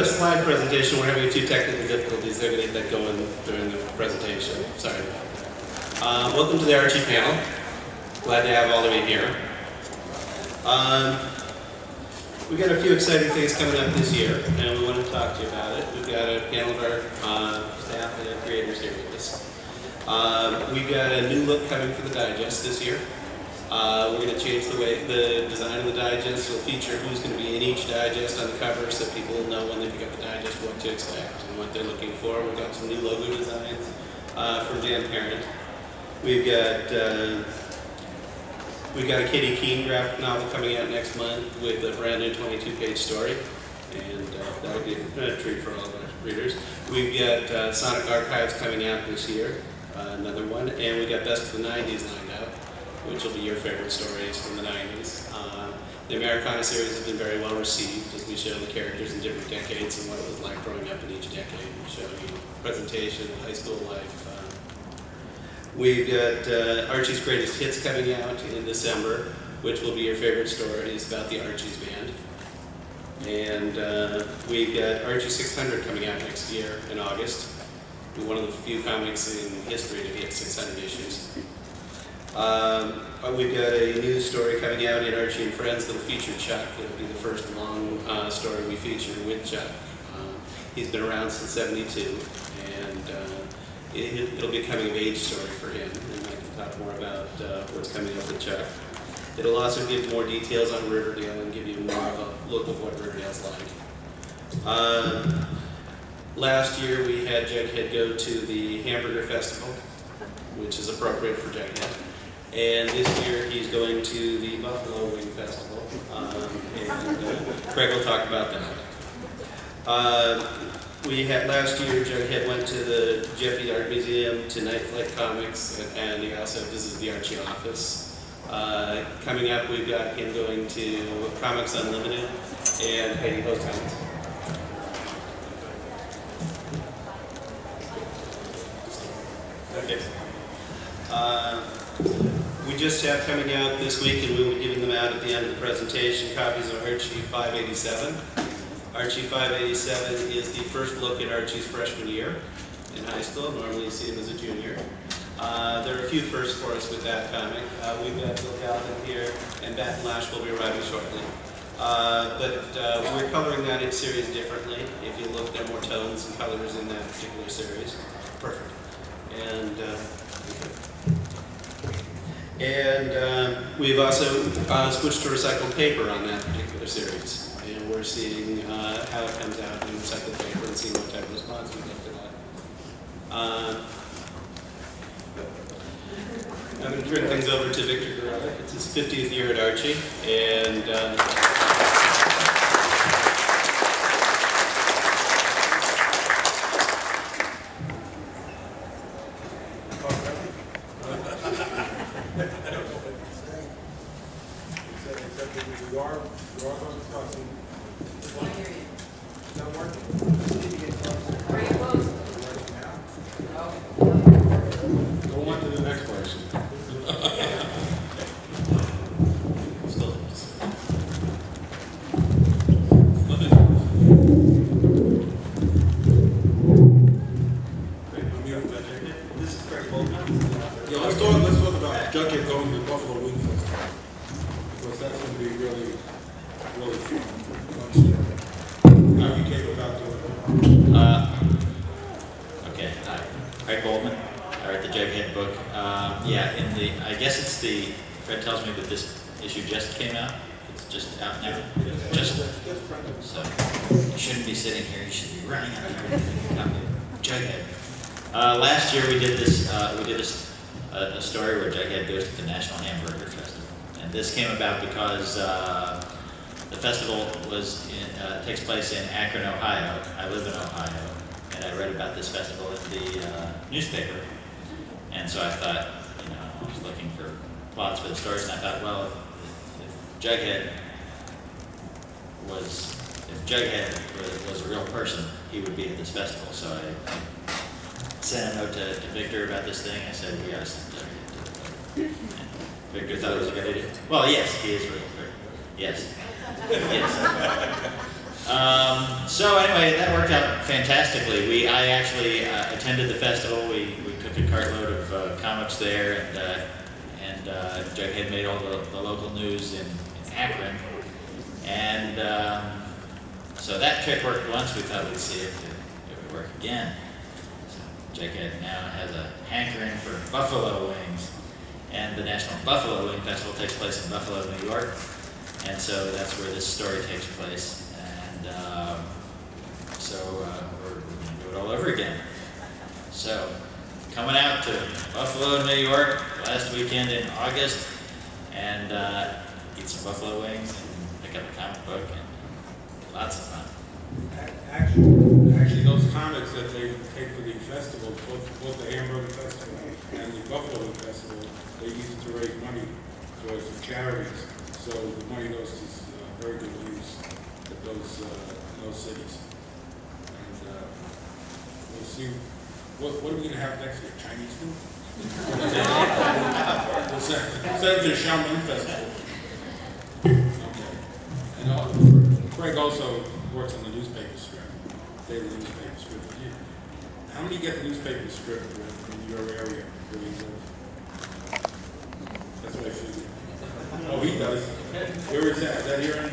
a slide presentation. We're having a few technical difficulties. They're going to get that going during the presentation. Sorry. Welcome to the Archie panel. Glad to have all of you here. We've got a few exciting things coming up this year, and we want to talk to you about it. We've got a panel of our staff and creators here with us. We've got a new look coming for the digest this year. We're going to change the design of the digest. It'll feature who's going to be in each digest on the cover, so people will know when they pick up the digest what to expect and what they're looking for. We've got some new logo designs from Dan Parent. We've got a Kitty Keene graphic novel coming out next month with a brand new 22-page story, and that'll be a treat for all of our readers. We've got Sonic Archives coming out this year, another one, and we've got Best of the 90s lined up, which will be your favorite stories from the 90s. The Americana series has been very well received as we show the characters in different decades and what it was like growing up in each decade. We show you presentation, high school life. We've got Archie's Greatest Hits coming out in December, which will be your favorite stories about the Archie's band. And we've got Archie 600 coming out next year in August. We're one of the few comics in history to hit 600 issues. We've got a new story coming out in Archie and Friends that'll feature Chuck. It'll be the first long story we feature with Chuck. He's been around since '72, and it'll be a coming-of-age story for him, and I can talk more about what's coming up with Chuck. It'll also give more details on Riverdale and give you more of a look of what Riverdale's like. Last year we had Jughead go to the Hamburger Festival, which is appropriate for Jughead. And this year he's going to the Buffalo Wing Festival, and Craig will talk about that. Last year Jughead went to the Jeffy Art Museum, to Night Flight Comics, and he also visited the Archie office. Coming up we've got him going to Comics Unlimited and Heidi Hoskins. Okay. We just have coming out this week, and we'll be giving them out at the end of the presentation, copies of Archie 587. Archie 587 is the first look at Archie's freshman year in high school. Normally you see him as a junior. There are a few firsts for us with that comic. We've got Bill Calvin here, and Bat and Lash will be arriving shortly. We're coloring that in series differently. If you look, there are more tones and colors in that particular series. Perfect. And we've also switched to recycled paper on that particular series. And we're seeing how it comes out in recycled paper and seeing what type of response we get to that. I'm going to turn things over to Victor Guerrero. It's his 50th year at Archie, and last year we did a story where Jughead goes to the National Hamburger Festival, and this came about because the festival takes place in Akron, Ohio. I live in Ohio, and I read about this festival in the newspaper, and so I thought, I was looking for plots for the stories, and I thought, well, if Jughead was a real person, he would be at this festival. So I sent a note to Victor about this thing. I said, we gotta send Jughead to the Victor thought it was a good idea. Well, yes, he is real. Yes. Yes. So anyway, that worked out fantastically. I actually attended the festival. We took a cartload of comics there, and Jughead made all the local news in Akron. And so that trick worked once. We thought we'd see if it would work again. So Jughead now has a hankering for buffalo wings. And the National Buffalo Wing Festival takes place in Buffalo, New York. And so that's where this story takes place. And so we're going to do it all over again. So coming out to Buffalo, New York last weekend in August, and eat some buffalo wings and pick up a comic book, and lots of fun. Actually, those comics that they take for the festivals, both the Hamburger Festival and the Buffalo Wing Festival, they use it to raise money towards the charities. So the money goes to very good use at those cities. And we'll see. What are we going to have next year? Chinese food? We'll send it to the Xiamen Festival. Okay. And Craig also works on the newspaper script, daily newspaper script. How many get the newspaper script in your area where you live? That's what I figured. Oh, he does. Where is that? Is that here in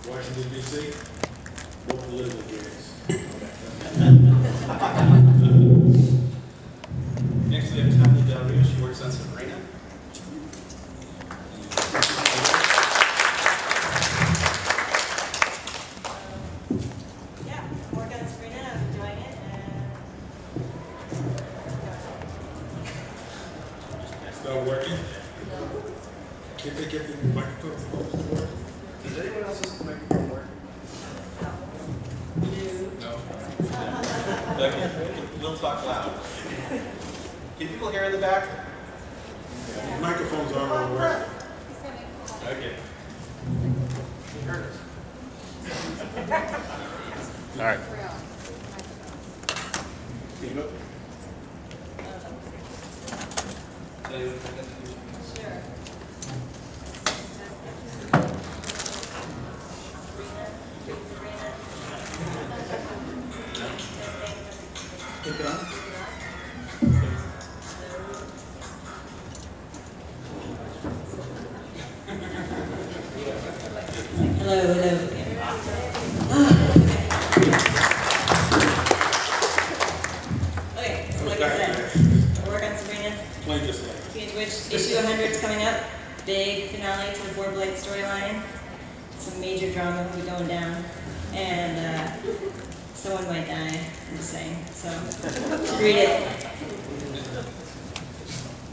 Washington, D.C.? What political gigs? Next we have Tanya Del Rio. She works on Sabrina. Yeah, I'm working on Sabrina. I'm enjoying it. Still working? Can't they get the microphone? Does anyone else's microphone work? No. Okay. We'll talk loud. Can people hear in the back? The microphones aren't all working. Okay. You heard us. All right. Sure. Keep it on. Hello. Okay, so like I said, I work on Sabrina. Plain just like. Speaking of which, issue 100 is coming up. Big finale to the Four Blade storyline. Some major drama will be going down. And someone might die, I'm just saying. So, read it.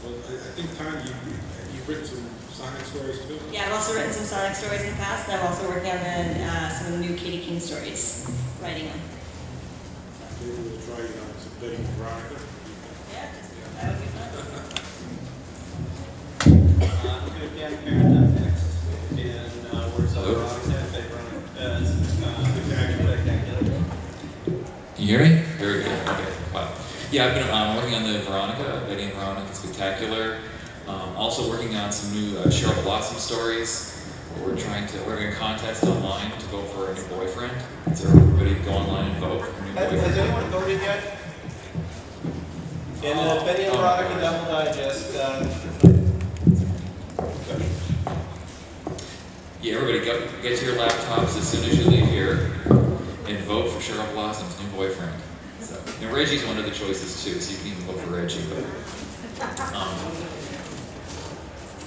Well, I think, Tanya, you've written some Sonic stories too? Yeah, I've also written some Sonic stories in the past, and I'm also working on some of the new Katie King stories, writing them. Maybe we'll try some bidding Veronica. Yeah, that would be fun. I'm going to get Karen up next. And works on Veronica. Can you hear me? Very good. Okay. Wow. Yeah, I've been working on the Veronica, Betty and Veronica Spectacular. Also working on some new Cheryl Blossom stories. We're in a contest online to vote for a new boyfriend. So everybody go online and vote for a new boyfriend. Has anyone voted yet? In the Betty and Veronica Double Digest. Yeah, everybody get to your laptops as soon as you leave here and vote for Cheryl Blossom's new boyfriend. So, and Reggie's one of the choices too, so you can even vote for Reggie.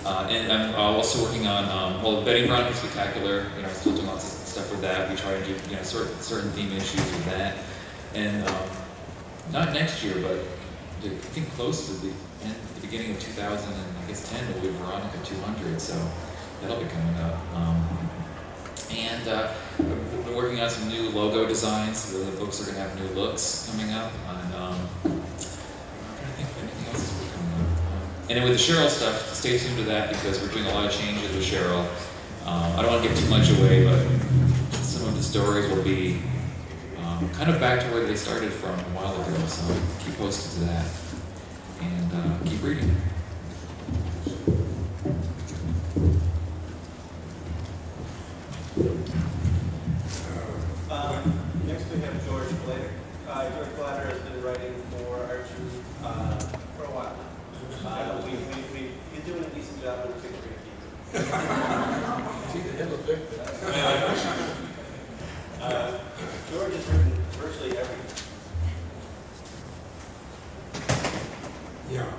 And I'm also working on well, Betty and Veronica Spectacular. You know, still doing lots of stuff with that. We try to do certain theme issues with that, and not next year, but I think close to the beginning of 2010 will be Veronica 200. So. That'll be coming up. And we've been working on some new logo designs. The books are going to have new looks coming up. And I'm trying to think if anything else is coming up. And then with the Cheryl stuff, stay tuned to that because we're doing a lot of changes with Cheryl. I don't want to give too much away, but some of the stories will be kind of back to where they started from a while ago. So keep posted to that. And keep reading. have George Blader. George Blader has been writing for Archie for a while. We've been doing a decent job in picturing people. George has written virtually everything. Yeah.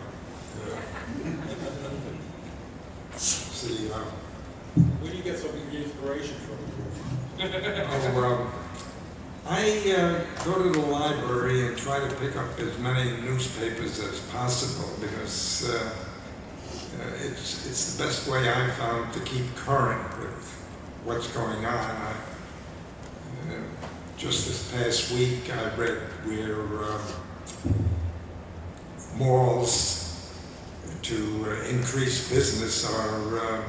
See, Where do you get some of your inspiration from? I go to the library and try to pick up as many newspapers as possible because it's the best way I've found to keep current with what's going on. Just this past week, I read where malls to increase business are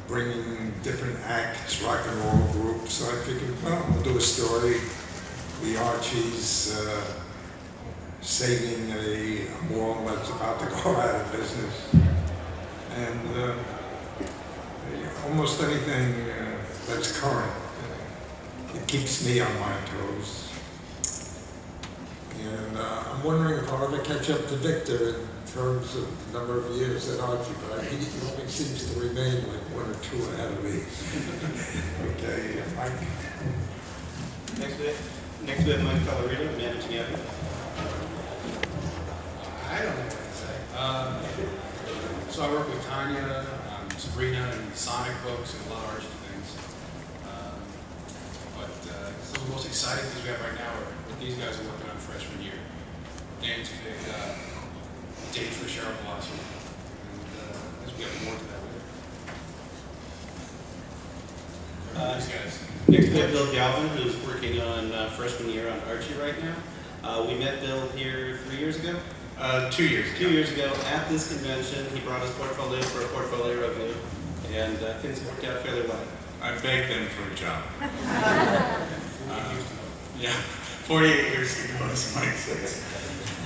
bringing different acts, rock and roll groups. So I figured, well, I'll do a story. The Archies saving a mall that's about to go out of business. And almost anything that's current. It keeps me on my toes. And I'm wondering if I'll ever catch up to Victor in terms of the number of years at Archie, but he only seems to remain like 1 or 2 ahead of me. Okay, Mike. Next we have Mike Colorado, managing editor. I don't know what to say. So I work with Tanya, Sabrina, and Sonic books and a lot of Archie things. Some of the most exciting things we have right now are what these guys are working on freshman year. Dan's picked Date for Cheryl Blossom, and as we have more to that later. These guys. Next we have Bill Galvin, who's working on freshman year on Archie right now. We met Bill here 3 years ago. 2 years ago. 2 years ago at this convention. He brought his portfolio for a portfolio review, and things worked out fairly well. I begged them for a job. Yeah, 48 years ago, as Mike says.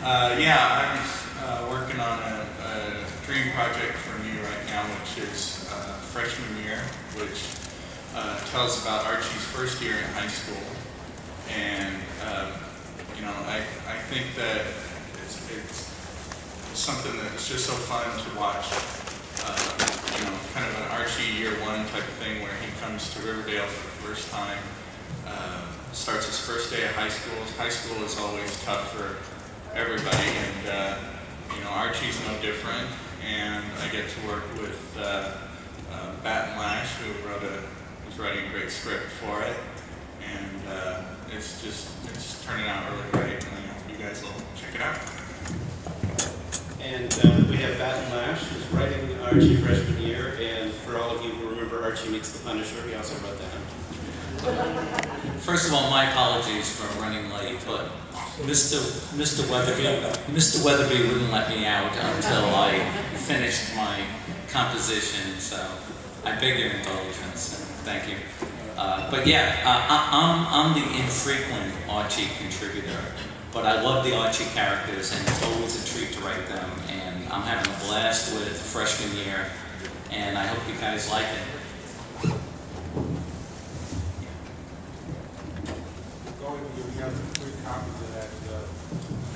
Yeah, I'm working on a dream project for me right now, which is freshman year, which tells about Archie's first year in high school. And, you know, I think that it's something that's just so fun to watch, you know, kind of an Archie year 1 type of thing where he comes to Riverdale for the first time, starts his first day of high school. High school is always tough for everybody, and you know, Archie's no different. And I get to work with Bat and Lash, who was writing a great script for it, and it's turning out really great. And I hope you guys will check it out. And we have Bat and Lash, who's writing Archie freshman year, and for all of you who remember Archie Meets the Punisher, he also wrote that. First of all, my apologies for running late, but Mr. Weatherby wouldn't let me out until I finished my composition, so I beg your indulgence, and thank you. But yeah, I'm the infrequent Archie contributor, but I love the Archie characters, and it's always a treat to write them, and I'm having a blast with freshman year, and I hope you guys like it. We have 3 copies of that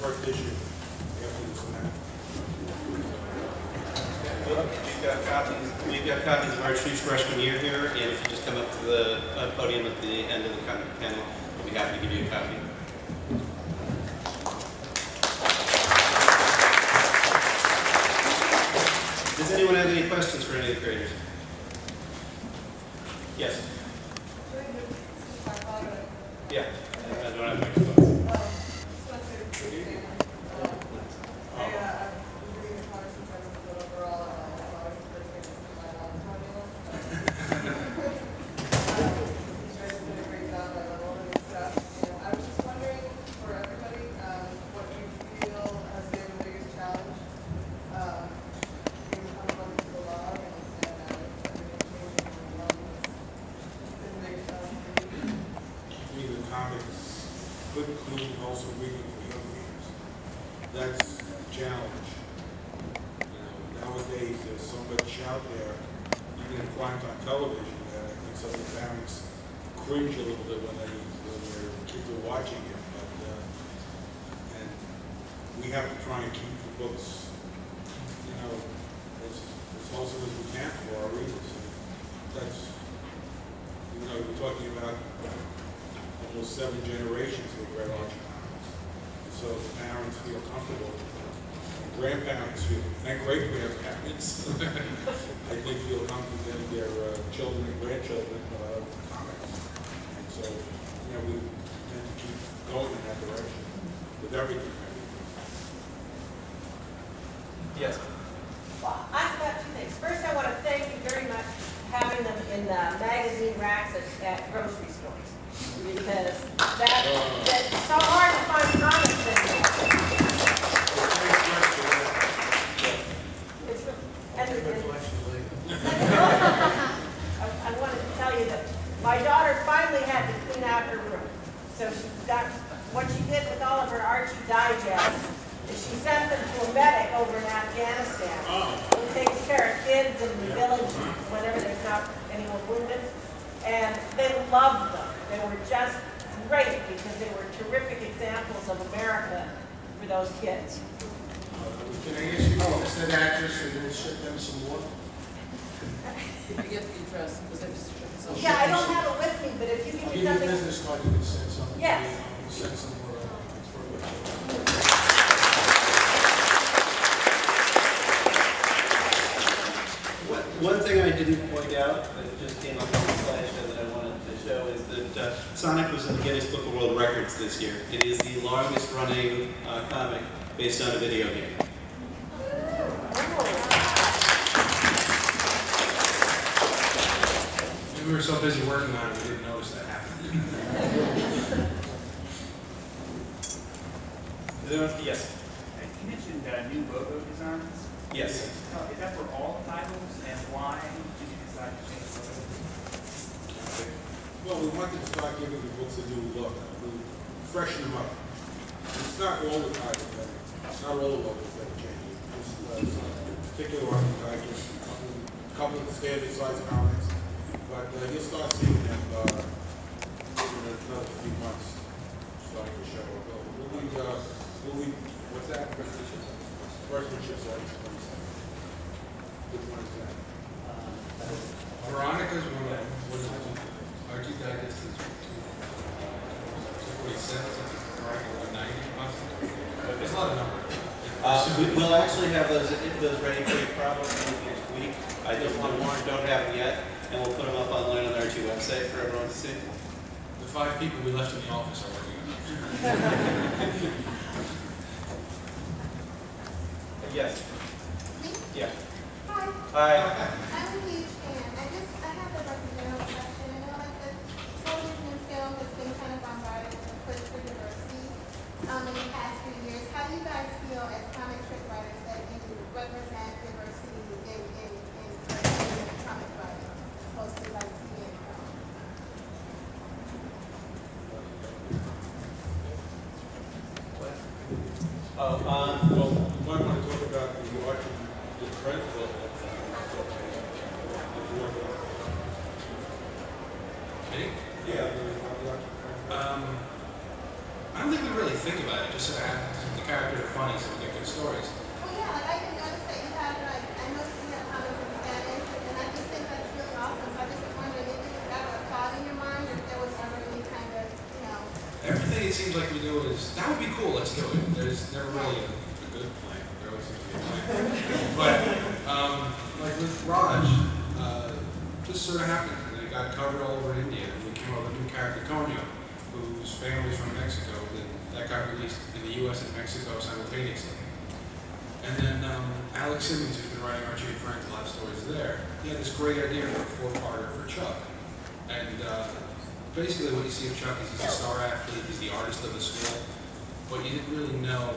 first issue after this one. We've got copies of Archie's freshman year here, and if you just come up to the podium at the end of the panel, we'll be happy to give you a copy. Does anyone have any questions for any of the creators? Yes. Yeah. I don't have microphones. Good, clean, wholesome reading for young readers. That's a challenge. You know, nowadays there's so much out there, even in primetime television, that I think some of the parents cringe a little bit when their kids are watching it, but, and we have to try and keep the books, you know, as wholesome as we can for our readers. And that's, you know, we're talking about almost 7 generations who've read Archie comics. So the parents feel comfortable, and grandparents feel, and great-grandparents, I think feel comfortable getting their children and grandchildren comics. And so, you know, we tend to keep going in that direction with everything. Yes. Well, I've got 2 things. First, I want to thank you very much for having them in the magazine racks at grocery stores. Because that's so hard to find comics anymore. I wanted to tell you that my daughter finally had to clean out her room. So she got, what she did with all of her Archie digests is she sent them to a medic over in Afghanistan who takes care of kids in the village whenever there's not anyone wounded. And they loved them. They were just great because they were terrific examples of America for those kids. Can I ask you to send actors and we'll ship them some more? I get the address, because I just showed some. Yeah, I don't have it with me, but if you give I'll me give you a something. business card, you can send something. Yes. We'll send some more. One thing I didn't point out that just came up on the slideshow that I wanted to show is that Sonic was in the Guinness Book of World Records this year. It is the longest running comic based on a video game. We were so busy working on it, we didn't notice that happened. Yes. You mentioned new logo designs. Yes. Is that for all titles, and why did you decide to change the logo? Well, we wanted to start giving the books a new look, freshen them up. It's not all the titles not all the logos that are changing. Just particular archetypes, a couple of the standard size comics. But you'll start seeing them in another few months starting to show up. What's that? Workmanship sites. Which one is that? Veronica's one of them. What is it? Archie Digest is 247, Veronica 190, possibly. There's a lot of numbers. We'll actually have those ready for you probably next week. I don't have them yet, and we'll put them up online on the Archie website for everyone to see. The 5 people we left in the office are working on it. Yes. Yeah. Hi. Hi. I'm a huge fan. I have a general question. I know like the television and film has been kind of bombarded with a push for diversity in the past few years. How do you guys feel as comic strip writers that you represent diversity in comic writing, opposed to like TV and film? Well, you might want to talk about the Archie, the trend book. Me? Yeah. I don't think we really think about it. Just so that the characters are funny, so we get good stories. Well, yeah, like I can notice that you have like, I noticed you have comics in Spanish, and I just think that's really awesome. So I just wondered if it was ever a thought in your mind, or if there was ever any kind of, you know. Everything it seems like we do is, that would be cool, let's do it. There's never really a good plan. There always seems to be a plan. But, like with Raj, just sort of happened. And it got covered all over India. And we came up with a new character, Tonio, whose family's from Mexico. That got released in the U.S. and Mexico simultaneously. And then Alex Simmons, who's been writing Archie and Friends, a lot of stories there, he had this great idea for a 4-parter for Chuck. And basically what you see of Chuck is he's a star athlete, he's the artist of the school, but you didn't really know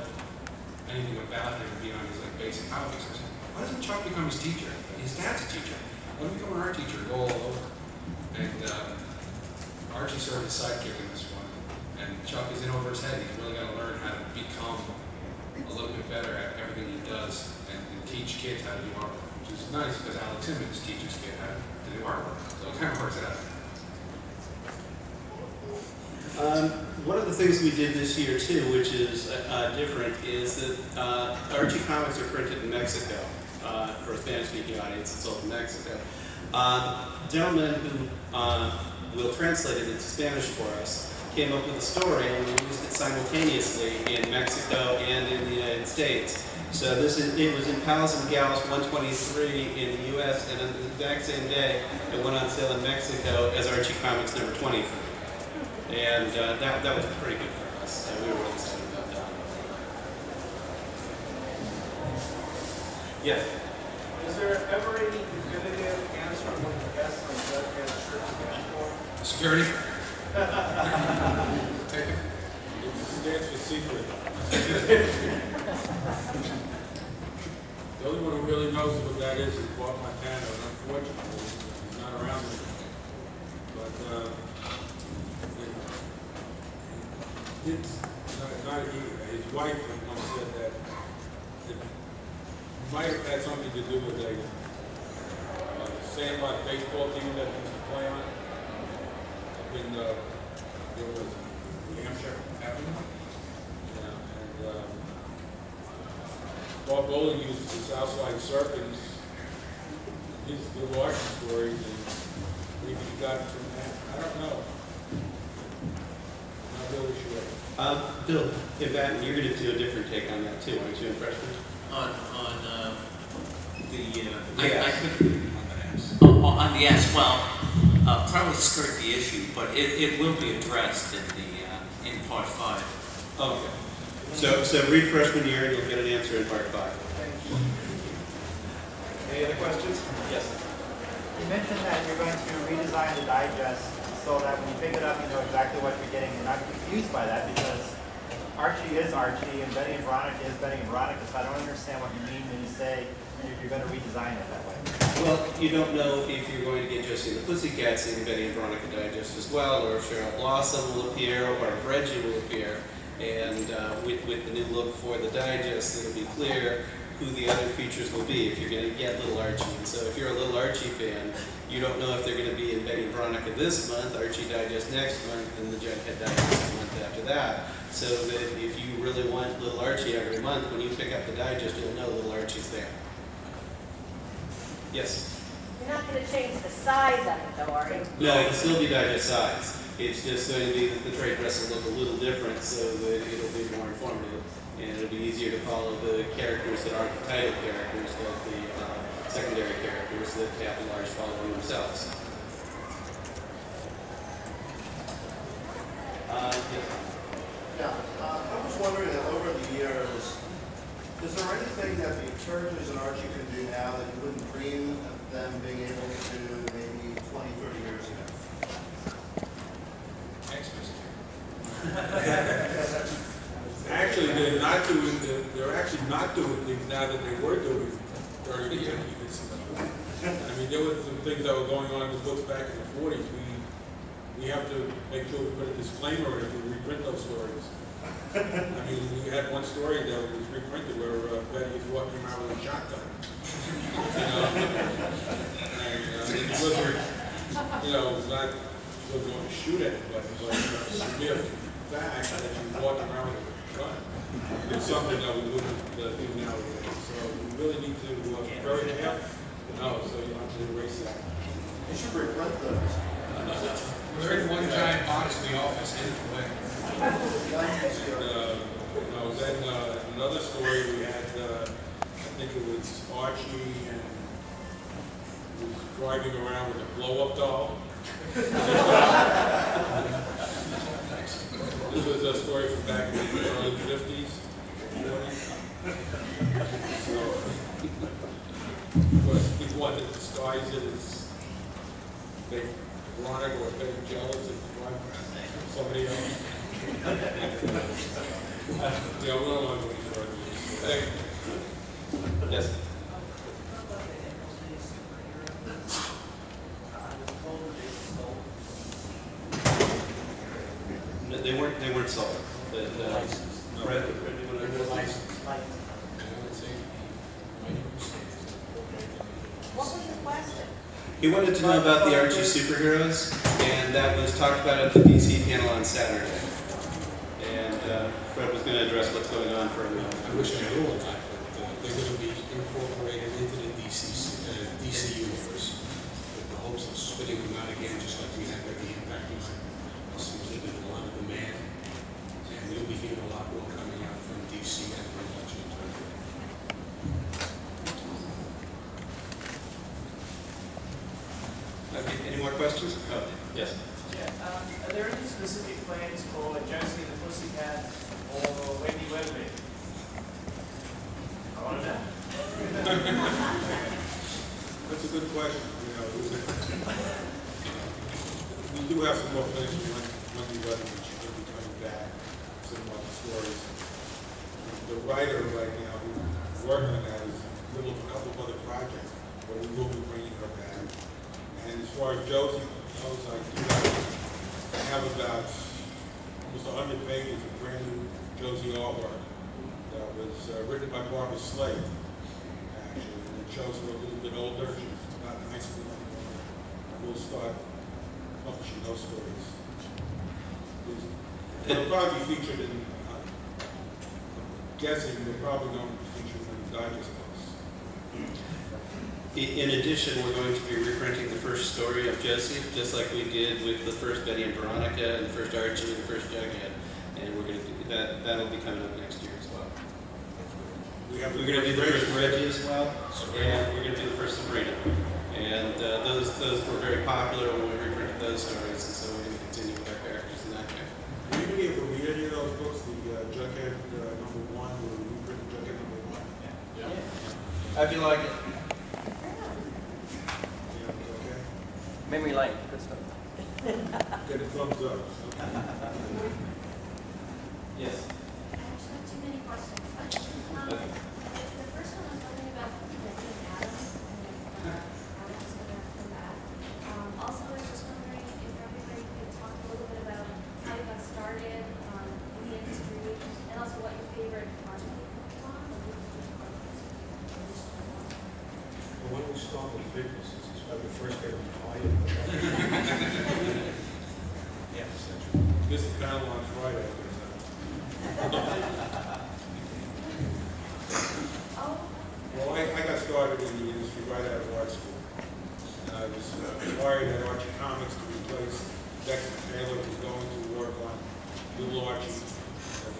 anything about him beyond his like basic hobbies. I said, why doesn't Chuck become his teacher? His dad's a teacher. Let him become an art teacher, go all over. And Archie served as sidekick in this one. And Chuck is in over his head. He's really got to learn how to become a little bit better at everything he does and teach kids how to do artwork, which is nice because Alex Simmons teaches kids how to do artwork. So it kind of works out. One of the things we did this year too, which is different, is that Archie comics are printed in Mexico for a Spanish-speaking audience. It's sold in Mexico. Gentlemen who will translate it into Spanish for us came up with a story, and we used it simultaneously in Mexico and in the United States. So it was in Pals and Gals 123 in the U.S., and on the exact same day, it went on sale in Mexico as Archie Comics number 23. And that was pretty good for us. We were really excited about that. Yes? Is there ever any definitive answer on what the best on Jughead shirt stands for? Security? Take it. It stands for secret. The only one who really knows what that is Bob Montana, and unfortunately, he's not around anymore. But his wife once said that it might have had something to do with a sandlot baseball team that he used to play on up in New Hampshire Avenue. Yeah, and Bob Bowling used the Southside Serpents. His little Archie stories, and maybe he got it from that. I don't know. Not really sure. Bill, in fact, you're going to do a different take on that too, aren't you, in freshman? On the S, well, probably skirt the issue, but it will be addressed in part 5. Okay. So read freshman year and you'll get an answer in part 5. Thank you. Any other questions? Yes. You mentioned that you're going to redesign the digest so that when you pick it up, you know exactly what you're getting. You're not confused by that because Archie is Archie and Betty and Veronica is Betty and Veronica, so I don't understand what you mean when you say you're going to redesign it that way. Well, you don't know if you're going to get Josie and the Pussycats in Betty and Veronica Digest as well, or if Cheryl Blossom will appear, or if Reggie will appear. And with the new look for the digest, it'll be clear who the other features will be if you're going to get Little Archie. And so if you're a Little Archie fan, you don't know if they're going to be in Betty and Veronica this month, Archie Digest next month, and the Jughead Digest the month after that. So that if you really want Little Archie every month, when you pick up the digest, you'll know Little Archie's there. Yes? You're not going to change the size of it, though, are you? No, it'll still be digest size. It's just going to be that the trade press will look a little different so that it'll be more informative. And it'll be easier to follow the characters that aren't the title characters, but the secondary characters that have a large following themselves. I was wondering that over the years, is there anything that the characters in Archie can do now that you wouldn't dream of them being able to do maybe 20, 30 years ago? Actually, they're actually not doing things now that they were doing 30 years ago. I mean, there were some things that were going on in the books back in the 40s. We have to make sure we put a disclaimer in if we reprint those stories. I mean, we had one story that was reprinted where Betty was walking around with a shotgun. And it wasn't, it was not, she wasn't going to shoot anybody, but the mere fact that she was walking around with a gun is something that we wouldn't do nowadays. So we really need to be very careful. So you have to erase that. You should reprint those. We're in one giant box in the office, hidden away. Then another story we had, I think it was Archie, and he was driving around with a blow-up doll. This was a story from back in the early 50s, 40s. So, of course, he wanted to disguise it as they Veronica or being jealous of somebody else. Yeah, we don't want to go any further. Hey. Yes. No, they weren't sold. But Fred, What was the question? he wanted to know about the Archie superheroes, and that was talked about at the DC panel on Saturday. Fred was going to address what's going on for a moment. I wish I knew all that, but they're going to be incorporated into the DC universe with the hopes of spitting them out again, just like we have at the Impact Line. It seems that there's a lot of demand, and we'll be hearing a lot more coming out from DC and from Washington. Okay, any more questions? Oh, yes. Yeah, are there any specific plans for Josie the Pussycat or Wendy Weatherby? I want to know. That's a good question. You know, we do have some more plans for Wendy Weatherby. She's going to be coming back, some more stories. The writer right now who's working on that is in the middle of a couple of other projects, but we will be bringing her back. And as far as Josie goes, I have about almost 100 pages of brand new Josie artwork that was written by Barbara Slade, actually. And it shows her a little bit older. She's not in high school anymore. And we'll start publishing those stories. They'll probably be featured in, I'm guessing they're probably going to be featured in the digest books. In addition, we're going to be reprinting the first story of Josie, just like we did with the first Betty and Veronica, and the first Archie, and the first Jughead. And we're going to do that. That'll be coming up next year as well. We're going to do the first Reggie as well, and we're going to do the first Sabrina. And those were very popular when we reprinted those stories, and so we're going to continue with our characters in that way. Will you be able to read any of those books? The Jughead #1, or reprinted Jughead #1? Yeah. How'd you like it? Memory lane, good stuff. Get a thumbs up. Yes. I actually have too many questions. The first one I was wondering about Betsy and Adams, and if Adams would have come back. Also, I was just wondering if everybody could talk a little bit about how you got started in the industry, and also what your favorite project was. Well, why don't we start with fitness, since it's probably the first day we client. Yeah, This is panel on Friday. Well, I got started in the industry right out of art school. And I was hired at Archie Comics to replace Dexter Taylor, who was going to work on Little Archie at a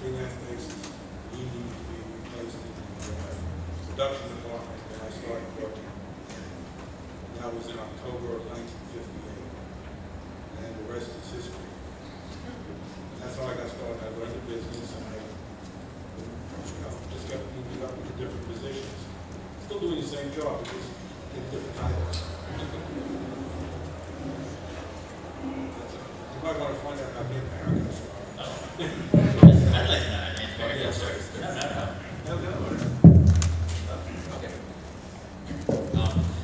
freelance basis. He needed to be replaced in the production department, and I started working. And that was in October of 1958. And the rest is history. And that's how I got started. I learned the business, and I just kept moving up into different positions. Still doing the same job, just in different titles. You might want to find out how me and Aaron got started. I'd like to know how Nancy Barry got started.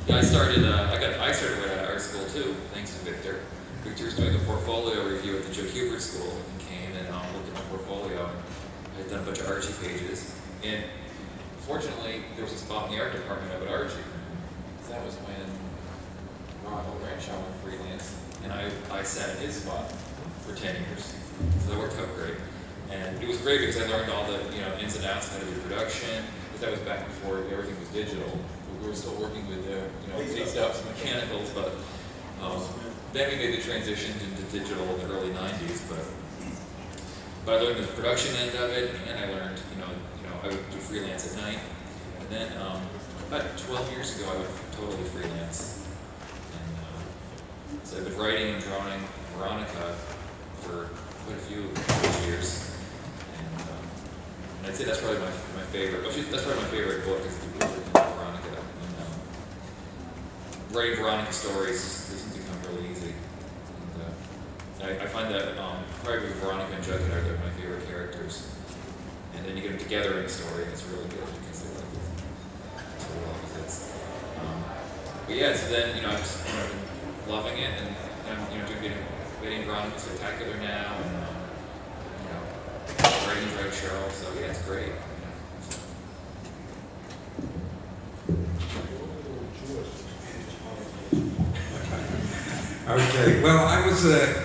Yeah, I started right out of art school too, thanks to Victor. Victor was doing a portfolio review at the Joe Hubert School and came and looked at my portfolio. I had done a bunch of Archie pages, and fortunately, there was a spot in the art department up at Archie. That was when Ron O'Ranshaw went freelance, and I sat in his spot for 10 years. So that worked out great. And it was great because I learned all the ins and outs, how to do production, because that was back before everything was digital. We were still working with base ups, mechanicals, but then we made the transition into digital in the early 90s. But I learned the production end of it, and I learned, I would do freelance at night. And then about 12 years ago, I went totally freelance. And so I've been writing and drawing Veronica for quite a few years. And I'd say that's probably my favorite. That's probably my favorite book is Veronica. And, writing Veronica stories doesn't become really easy. And, I find that probably Veronica and Jughead are my favorite characters. And then you get them together in a story, and it's really good because they're like so well opposites. But yeah, so then I've just been loving it, and I'm doing Betty and Veronica Spectacular now, and writing Drag Cheryl. So yeah, it's great. Okay, well, I was a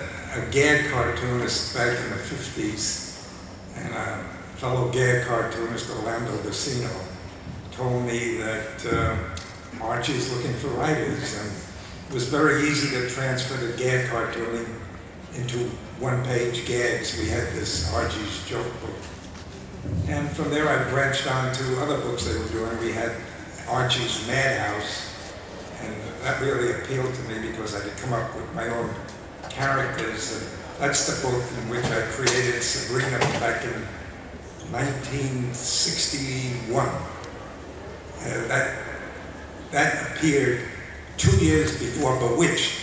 gag cartoonist back in the 50s, and fellow gag cartoonist, Orlando Vecino, told me that Archie's looking for writers, and it was very easy to transfer the gag cartooning into one-page gags. We had this Archie's joke book. And from there I branched on to other books they were doing. We had Archie's Madhouse, and that really appealed to me because I could come up with my own characters. And that's the book in which I created Sabrina back in 1961. That appeared 2 years before Bewitched.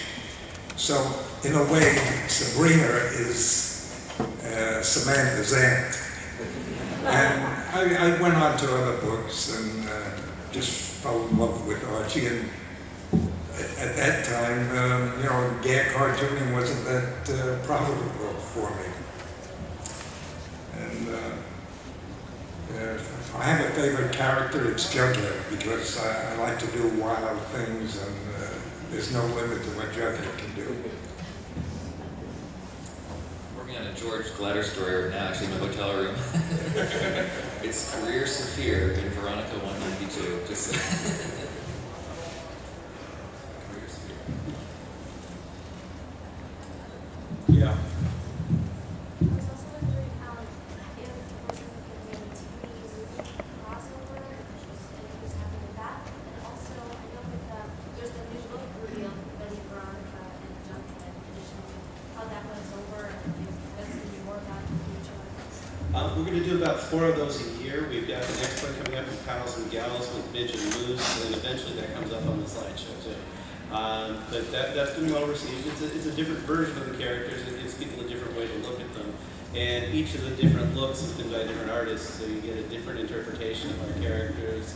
So in a way, Sabrina is Samantha's aunt. And I went on to other books and just fell in love with Archie. And at that time, gag cartooning wasn't that profitable for me. And if I have a favorite character, it's Jughead, because I like to do wild things, and there's no limit to what Jughead can do. Working on a George Glatter story right now, actually in my hotel room. It's Career Saphir in Veronica 192. Just Career Saphir. Yeah. I was also wondering if we're looking at any TV movie crossover, if anything's happening with that. And also, I know with there's the new book reveal for Betty, Veronica, and Jughead edition. How that runs over, and if that's going to be more about in the future. We're going to do about 4 of those a year. We've got the next one coming up with Pals and Gals with Midge and Moose, and eventually that comes up on the slideshow too. But that's been well received. It's a different version of the characters. It gives people a different way to look at them. And each of the different looks has been by different artists, so you get a different interpretation of our characters.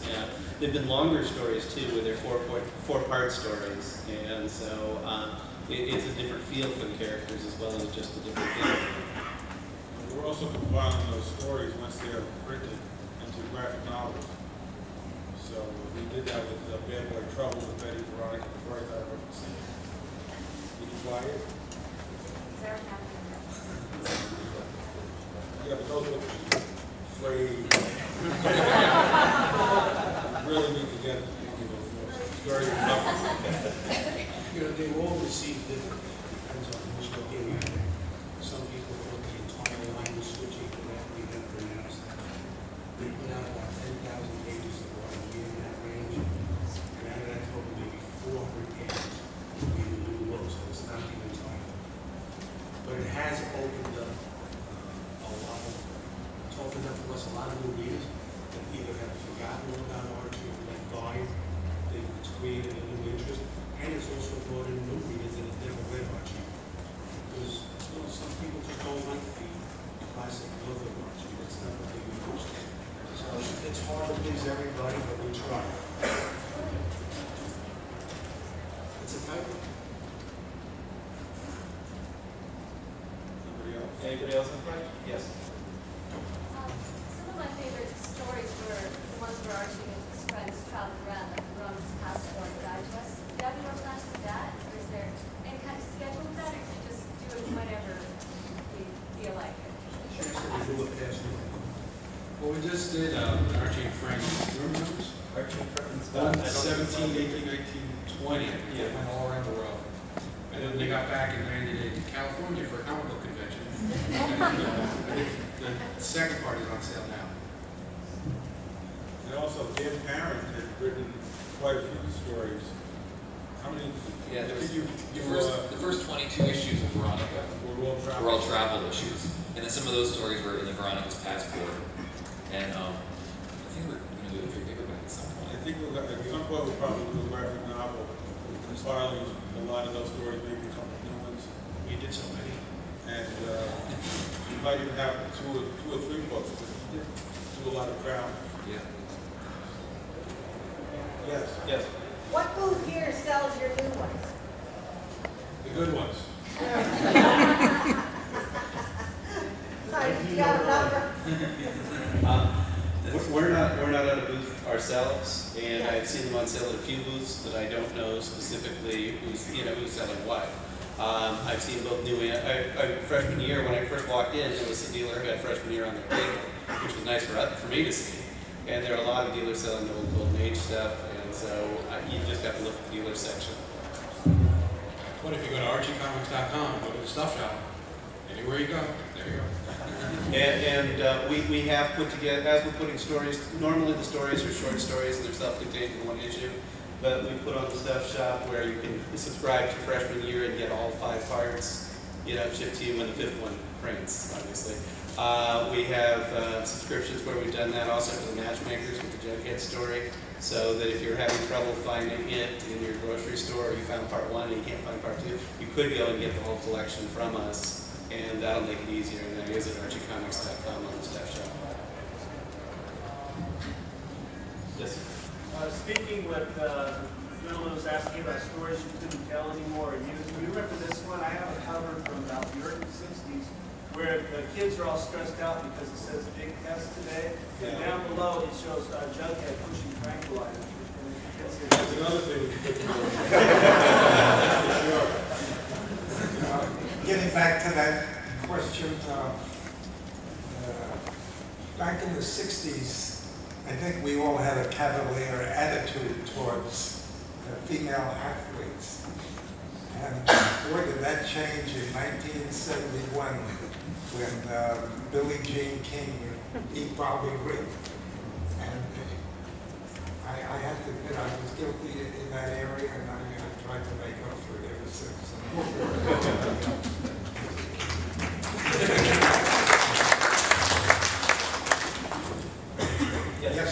They've been longer stories too, where they're four-part stories. And so it's a different feel for the characters as well as just a different feel. We're also compiling those stories once they're printed into graphic novels. So we did that with Bad Boy Trouble with Betty Veronica before I got her from scene. Did you buy it? Sarah happening. Yeah, but those books are frayed. Really need to get those books. It's very tough. They all receive different, depends on who's looking at it. Some people look at the entire language switching correctly, then pronounce that. We put out about 10,000 pages of what we in that range. And out of that total, maybe 400 pages we do new books, so it's not even time. But it has opened up it's opened up for us a lot of new readers that either have forgotten about Archie or let go. It's created a new interest, and it's also brought in new readers that have never read Archie. Because some people just don't like the classic look of Archie. That's not what they use. So it's hard to please everybody, but we try. It's a title. Anybody else have a question? Yes. Some of my favorite stories were the ones where Archie and his friends traveled around, like Ron's Passport Digest. Do you have any more plans for that? Or is there any kind of schedule for that, or do you just do it whenever you feel like it? Well, we just did Archie and Frank. Remember those? Archie and Friends. 17, 18, 19, 20. Yeah, went all around the world. And then they got back and landed in California for a comic book convention. The second part is on sale now. And also, Dan Parent had written quite a few stories. How many? Yeah, did you the first 22 issues of Veronica were all travel issues. And then some of those stories were in the Veronica's Passport. And I think we're going to do a trade paperback at some point. I think at some point we'll probably do a graphic novel compiling a lot of those stories, maybe a couple of new ones. We did so many. And you might even have two or three books to do a lot of crowd. Yeah. Yes. Yes. What booth here sells your new ones? The good ones. Sorry, you got a number? We're not at a booth ourselves, and I've seen them on sale at a few booths, but I don't know specifically who's selling what. I've seen both new and freshman year when I first walked in, there was a dealer who had freshman year on their table. which was nice for me to see. And there are a lot of dealers selling the old Golden Age stuff, and so you just have to look at the dealer section. What if you go to archiecomics.com, go to the stuff shop, anywhere you go, there you go. And we have put together, as we're putting stories, normally the stories are short stories and they're self-contained in one issue, but we put on the stuff shop where you can subscribe to freshman year and get all 5 parts, shipped to you when the 5th one prints, obviously. We have subscriptions where we've done that also for the matchmakers with the Jughead story, so that if you're having trouble finding it in your grocery store, or you found part 1 and you can't find part 2, you could go and get the whole collection from us. And that'll make it easier, and that is at archiecomics.com on the staff shop. Yes? Speaking with the gentleman who was asking about stories you couldn't tell anymore, and you remember this one? I have a cover from about the early 60s where the kids are all stressed out because it says big test today. And down below it shows Jughead pushing tranquilizers. That's another thing we could do. Getting back to that question, back in the 60s, I think we all had a cavalier attitude towards female athletes. And boy, did that change in 1971 when Billie Jean King beat Bobby Rigg. And I have to admit, I was guilty in that area, and I tried to make up for it ever since. Yes.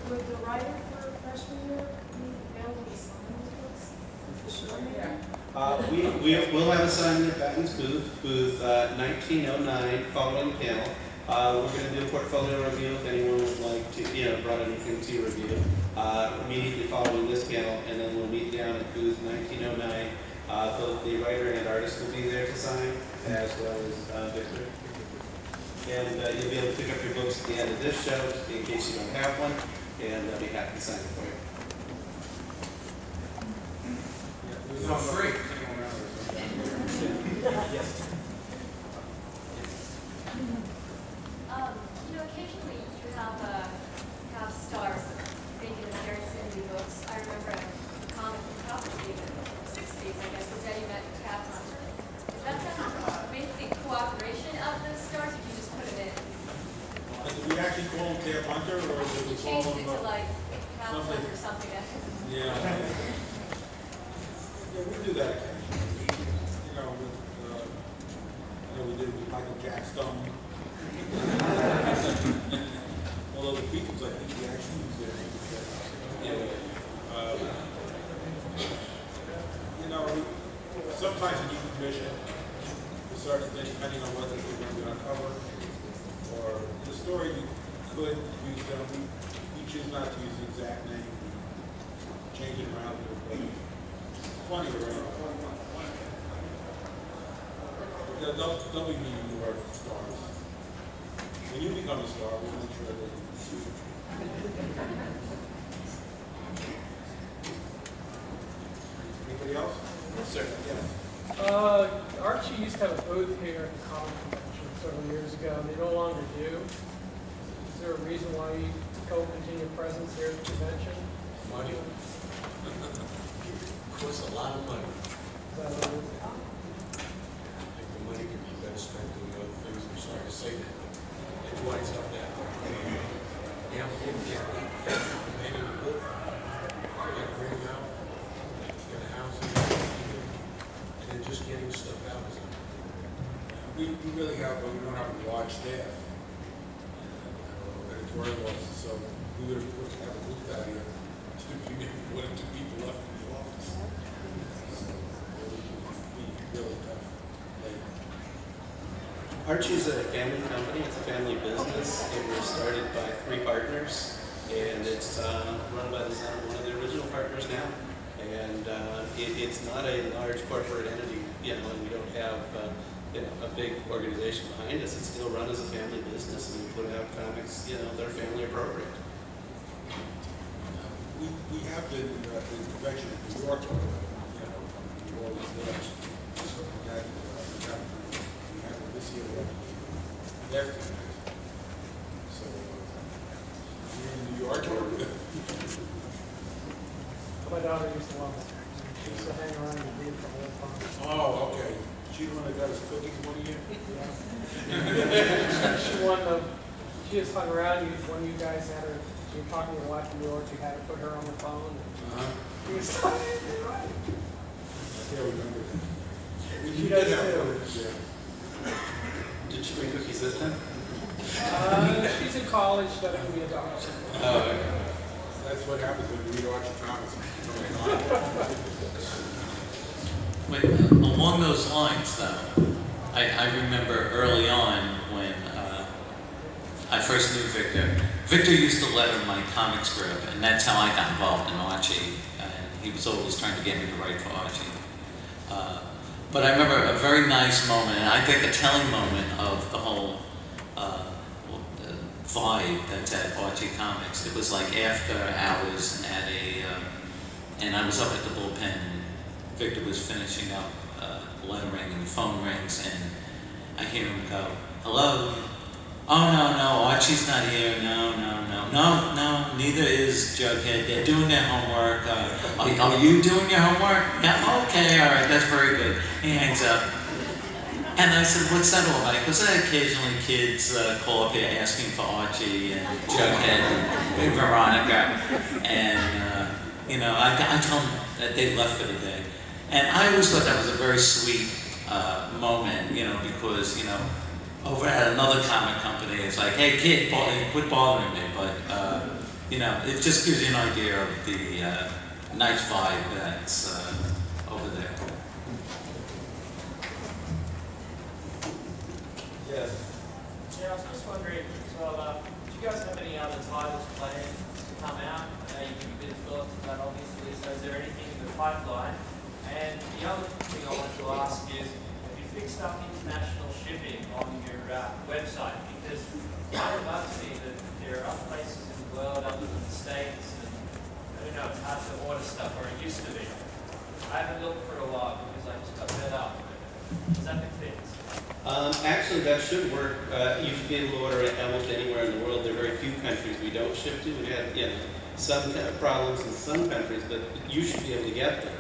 Would the writer for freshman year be available to sign those books? Sure. We'll have a signing at Batten's booth 1909, following the panel. We're going to do a portfolio review if anyone would like to, brought anything to review. Immediately following this panel, and then we'll meet down at booth 1909. Both the writer and artist will be there to sign, as well as Victor. And you'll be able to pick up your books at the end of this show, in case you don't have one, and I'll be happy to sign it for you. It's not free. Yes. Occasionally you have stars making an appearance in the books. I remember a comic from probably the 60s, I guess, was Eddie met Cat Hunter. Is that done with the cooperation of the stars, or did you just put it in? Did we actually call him Cat Hunter, or did we call Changed him it to like Cat something? Hunter or something. Yeah. Yeah, we do that occasionally. We did it with Michael Jackstone. Although the Beatles, I think he actually was there. Sometimes you need permission for certain things, depending on whether they're going to be on cover or the story. You could use them. We choose not to use the exact name. Change it around a little bit. It's funny around. They'll be meeting more stars. When you become a star, we'll make sure that anybody else? Yes, sir. Yeah. Archie used to have a booth here at the comic convention several years ago, and they no longer do. Is there a reason why you don't continue presence here at the convention? Money. Costs a lot of money. Is that what it is? I think the money could be better spent doing other things. I'm sorry to say that. It winds up that way. Yeah, maybe the book, get a ring out, get a housing, and then just getting stuff out. We really have, but we don't have a large staff. Editorial office, so we would have a booth out here. One or two people left in the office. So it would be really tough. Archie's a family company. It's a family business. It was started by 3 partners, and it's run by the son of one of the original partners now. And it's not a large corporate entity, and we don't have a big organization behind us. It's still run as a family business, and we put out comics, that are family appropriate. We have been at the convention in New York, we've always there. We had this year. after that. So, you're in New York or? My daughter used to love it. She used to hang around and read the whole time. Oh, okay. She the one that got us cookies one year? She just hung around you when you guys had her, you were talking to your wife in New York, you had to put her on the phone. She was I can't remember that. She does too. Yeah. Did she bring cookies this time? She's in college, doesn't be a doctor. Oh, okay. That's what happens when you read Archie comics. Wait, along those lines, though, I remember early on when I first knew Victor. Victor used to letter my comic strip, and that's how I got involved in Archie. And he was always trying to get me to write for Archie. But I remember a very nice moment, and I think a telling moment of the whole vibe that's at Archie Comics. It was like after hours at and I was up at the bullpen. Victor was finishing up lettering, and the phone rings, and I hear him go, "Hello? Oh, no, Archie's not here. No, neither is Jughead. They're doing their homework. Are you doing your homework? Yeah, okay, all right, that's very good." He hangs up. And I said, "What's that all about?" Because occasionally kids call up here asking for Archie and Jughead and Veronica. And, I told them that they left for the day. And I always thought that was a very sweet moment, because, over at another comic company, it's like, "Hey, kid, quit bothering me." But, it just gives you an idea of the nice vibe that's over there. Yes. Yeah, I was just wondering, do you guys have any other titles planned to come out? I know you've been thought about obviously, so is there anything in the pipeline? And the other thing I wanted to ask is, have you fixed up international shipping on your website? Because it reminds me that there are other places in the world other than the States, and I don't know, it's hard to order stuff, or it used to be. I haven't looked for a while because I just got fed up. Does that make sense? Actually, that should work. You should be able to order it almost anywhere in the world. There are very few countries we don't ship to. We have, some problems in some countries, but you should be able to get them.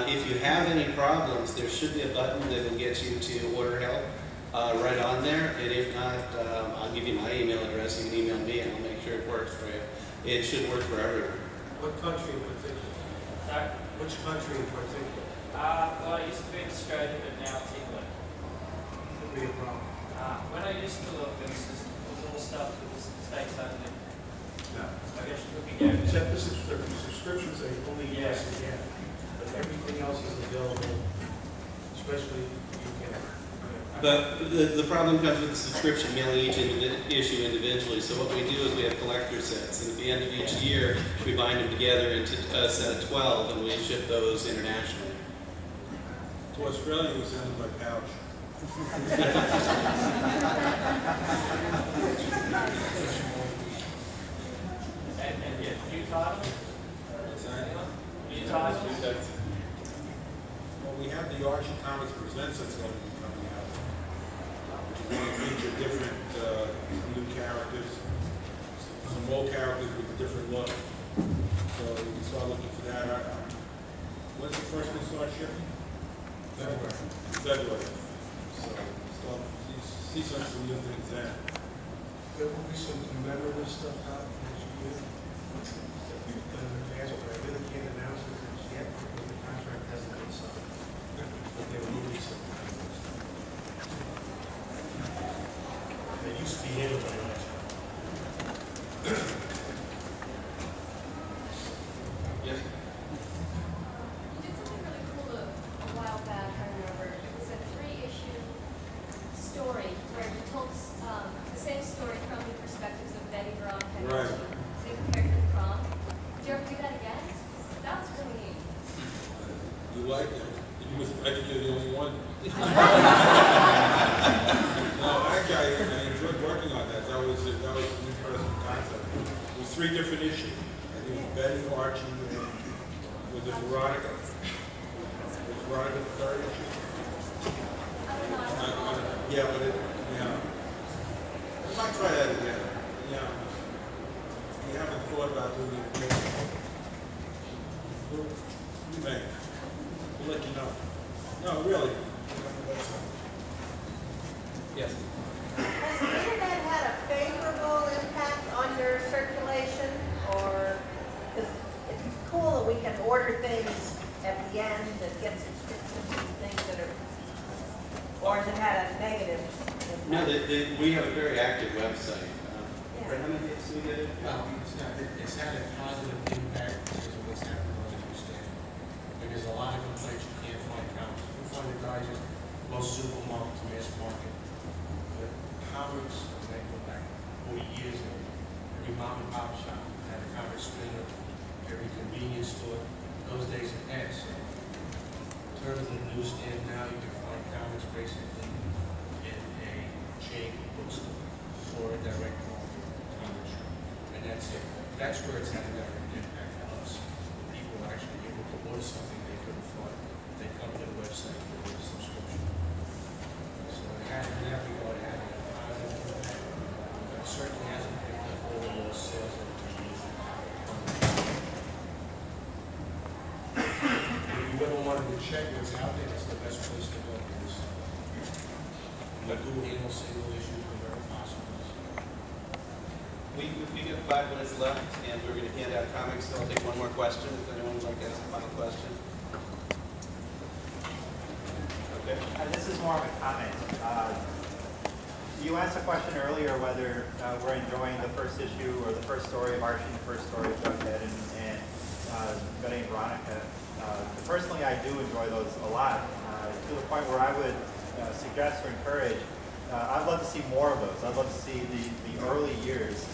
If you have any problems, there should be a button that will get you to order help right on there. And if not, I'll give you my email address. You can email me, and I'll make sure it works for you. It should work for everyone. What country in particular? Sorry? Which country in particular? Well, I used to be in Australia, but now it's England. Could be a problem. When I used to look, it was just all stuff that was States only. No. I guess looking at it. Except for subscriptions. Subscriptions, they only Yeah. US again. But everything else is available, especially UK. But the problem comes with the subscription, mailing each issue individually. So what we do is we have collector sets, and at the end of each year, we bind them together into a set of 12, and we ship those internationally. To Australia, we send them by pouch. And yeah, new titles? New titles? Well, we have the Archie Comics Presents that's going to be coming out, which is going to feature different new characters, some old characters with a different look. So we can start looking for that. When's the first one start shipping? February. So start see some new things then. There will be some commemorative stuff out next year. But I really can't announce it yet because the contract hasn't been signed. But there will be some. There used to be anyway last year. Yes? You did something really cool a while back, I remember. It was a 3-issue story where you told the same story from the perspectives of Betty, Veronica, and Right. Archie. So you compared to the prom. Did you ever do that again? That was really neat. You like that? You was, I think you're the only one. No, actually, I enjoyed working on that. That was an interesting concept. It was 3 different issues. I think it was Betty, Archie, and was it Veronica? Was Veronica the 3rd issue? I don't know. Yeah, but might try that again. Yeah. You haven't thought about doing it again. You may. We'll let you know. No, really. Yes. Has the internet had a favorable impact on your circulation, or is it's cool that we can order things at the end that get subscriptions and things that are, or has it had a negative impact? No, we have a very active website. Fred, how many hits do we get? It's had a positive impact because of what's happening on the newsstand. And there's a lot of complaints you can't find comics. You can find the digest, most supermarkets, mass market. But comics, they go back 40 years ago. Every mom and pop shop had a comic spinner, every convenience store. Those days are past. So in terms of the newsstand now, you can find comics basically in a chain bookstore or a direct market comic shop. And that's it. That's where it's had a direct impact on us. People are actually able to order something they couldn't find. They come to the website for a subscription. So it has, in that regard, had a positive impact. But it certainly hasn't picked up overall sales over the years. If you ever wanted to check what's out there, it's the best place to go. Because we do handle single issues whenever possible. We got 5 minutes left, and we're going to hand out comics, so I'll take one more question, if anyone would like to ask a final question. Okay. This is more of a comment. You asked a question earlier whether we're enjoying the first issue or the first story of Archie, the first story of Jughead, and Betty and Veronica. Personally, I do enjoy those a lot, to the point where I would suggest or encourage. I'd love to see more of those. I'd love to see the early years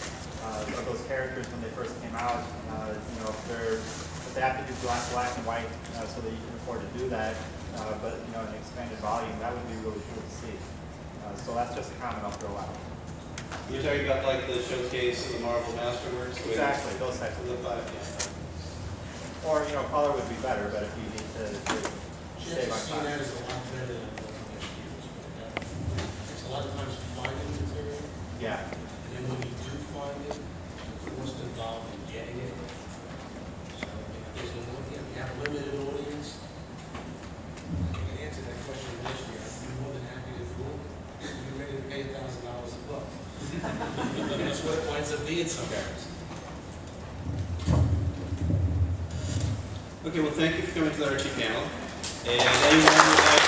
of those characters when they first came out. You know, if they have to do black and white so that you can afford to do that, but you know, an expanded volume, that would be really cool to see. So that's just a comment I'll throw out. You're talking about like the showcase of the Marvel Masterworks? Exactly, those types of things. Or, you know, color would be better, but if you need to save on Seeing that is a lot better than looking at students. It's a lot of times finding material. Yeah. And then when you do find it, the cost involved in getting it. So if there's an audience, you have a limited audience, you can answer that question next year. I'd be more than happy to do it. You're ready to pay $1,000 a book. That's what it winds up being sometimes. Okay, well, thank you for coming to the Archie panel. And anyone would like